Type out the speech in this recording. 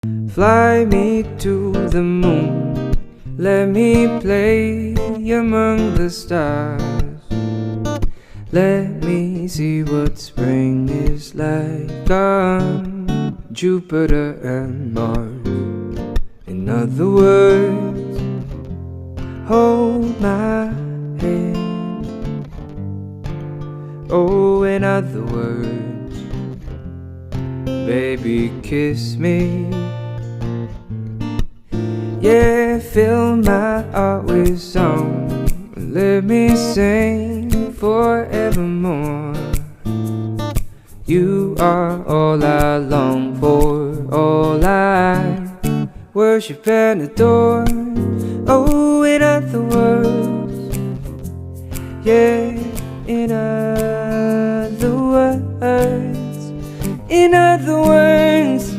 Fly me to the moon, let me play among the stars. Let me see what spring is like on Jupiter and Mars. In other words, hold my hand. Oh, in other words, baby, kiss me. Yeah, fill my heart with song, let me sing forevermore. You are all I long for, all I worship and adore. Oh, in other words, yeah, in other words, in other words.